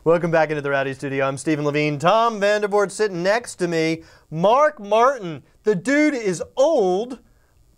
Welcome back into the Rowdy Studio. I'm Stephen Levine. Tom Vandervoort sitting next to me. Mark Martin. The dude is old,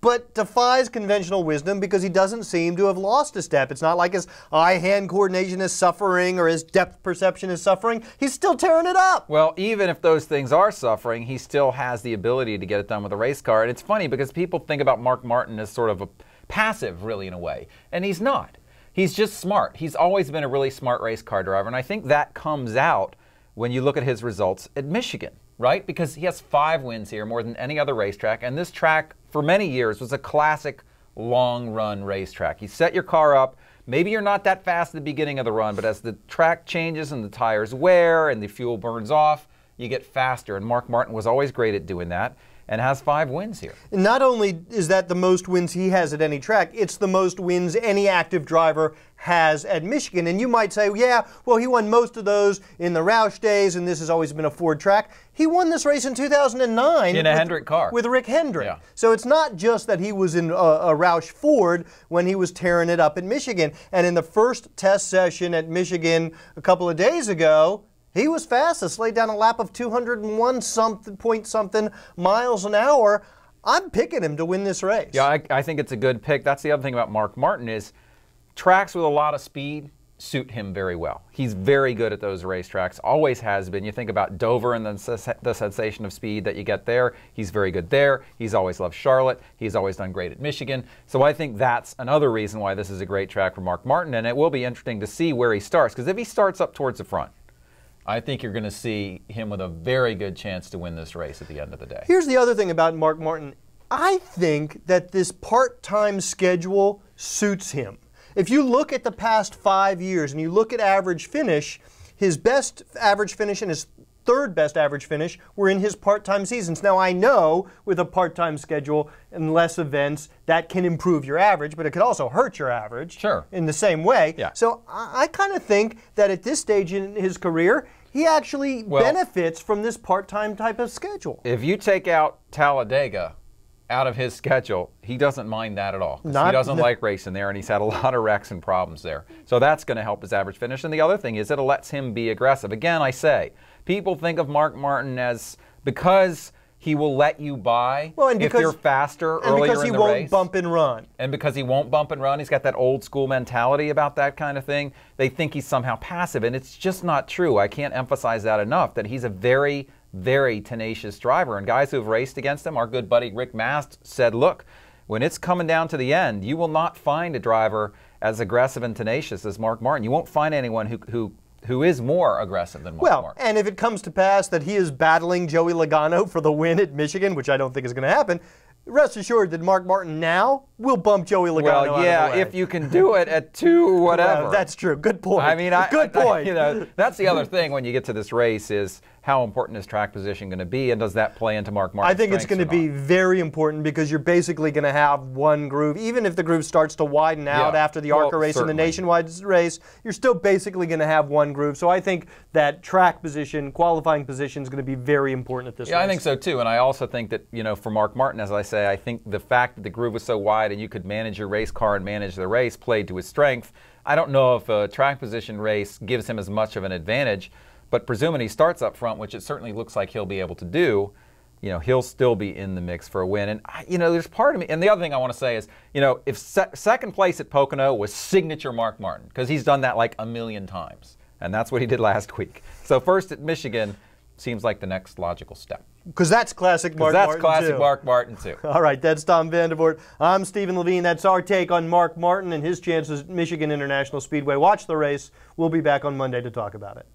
but defies conventional wisdom because he doesn't seem to have lost a step. It's not like his eye-hand coordination is suffering or his depth perception is suffering. He's still tearing it up. Well, even if those things are suffering, he still has the ability to get it done with a race car. And it's funny because people think about Mark Martin as sort of a passive, really, in a way. And he's not. He's just smart. He's always been a really smart race car driver, and I think that comes out when you look at his results at Michigan, right? Because he has 5 wins here, more than any other racetrack, and this track, for many years, was a classic long-run racetrack. You set your car up, maybe you're not that fast at the beginning of the run, but as the track changes and the tires wear and the fuel burns off, you get faster, and Mark Martin was always great at doing that, and has 5 wins here. Not only is that the most wins he has at any track, it's the most wins any active driver has at Michigan. And you might say, yeah, well, he won most of those in the Roush days, and this has always been a Ford track. He won this race in 2009 in a Hendrick car with Rick Hendrick. Yeah. So it's not just that he was in a Roush Ford when he was tearing it up at Michigan. And in the first test session at Michigan a couple of days ago, he was fastest, laid down a lap of 201 point something miles an hour. I'm picking him to win this race. Yeah, I think it's a good pick. That's the other thing about Mark Martin is tracks with a lot of speed suit him very well. He's very good at those racetracks, always has been. You think about Dover and the sensation of speed that you get there. He's very good there. He's always loved Charlotte. He's always done great at Michigan. So I think that's another reason why this is a great track for Mark Martin, and it will be interesting to see where he starts, because if he starts up towards the front, I think you're going to see him with a very good chance to win this race at the end of the day. Here's the other thing about Mark Martin. I think that this part-time schedule suits him. If you look at the past 5 years and you look at average finish, his best average finish and his third best average finish were in his part-time seasons. Now, I know with a part-time schedule and less events, that can improve your average, but it could also hurt your average. Sure. In the same way. Yeah. So I kind of think that at this stage in his career, he actually benefits from this part-time type of schedule. If you take out Talladega out of his schedule, he doesn't mind that at all. He doesn't like racing there, and he's had a lot of wrecks and problems there. So that's going to help his average finish. And the other thing is it lets him be aggressive. Again, I say, people think of Mark Martin as because he will let you buy if you're faster earlier in the race. And because he won't bump and run. And because he won't bump and run, he's got that old school mentality about that kind of thing. They think he's somehow passive, and it's just not true. I can't emphasize that enough, that he's a very, very tenacious driver. And guys who've raced against him, our good buddy Rick Mast said, look, when it's coming down to the end, you will not find a driver as aggressive and tenacious as Mark Martin. You won't find anyone who is more aggressive than Mark Martin. And if it comes to pass that he is battling Joey Logano for the win at Michigan, which I don't think is going to happen, rest assured that Mark Martin now will bump Joey Logano out of the way. If you can do it at 2 whatever. Well, that's true. Good point. I mean, good point. You know, that's the other thing when you get to this race is how important is track position going to be, and does that play into Mark Martin's I think it's going to be very important because you're basically going to have one groove. Even if the groove starts to widen out after the ARCA race and the nationwide race, you're still basically going to have one groove. So I think that track position, qualifying position is going to be very important at this race. Yeah, I think so too. And I also think that, you know, for Mark Martin, as I say, I think the fact that the groove was so wide and you could manage your race car and manage the race played to his strength. I don't know if a track position race gives him as much of an advantage, but presuming he starts up front, which it certainly looks like he'll be able to do, you know, he'll still be in the mix for a win. And, you know, there's part of me, and the other thing I want to say is, you know, if second place at Pocono was signature Mark Martin, because he's done that like a million times, and that's what he did last week. So first at Michigan seems like the next logical step. Because that's classic Mark Martin, that's classic Mark Martin, too. All right, that's Tom Vandervoort. I'm Stephen Levine. That's our take on Mark Martin and his chances at Michigan International Speedway. Watch the race. We'll be back on Monday to talk about it.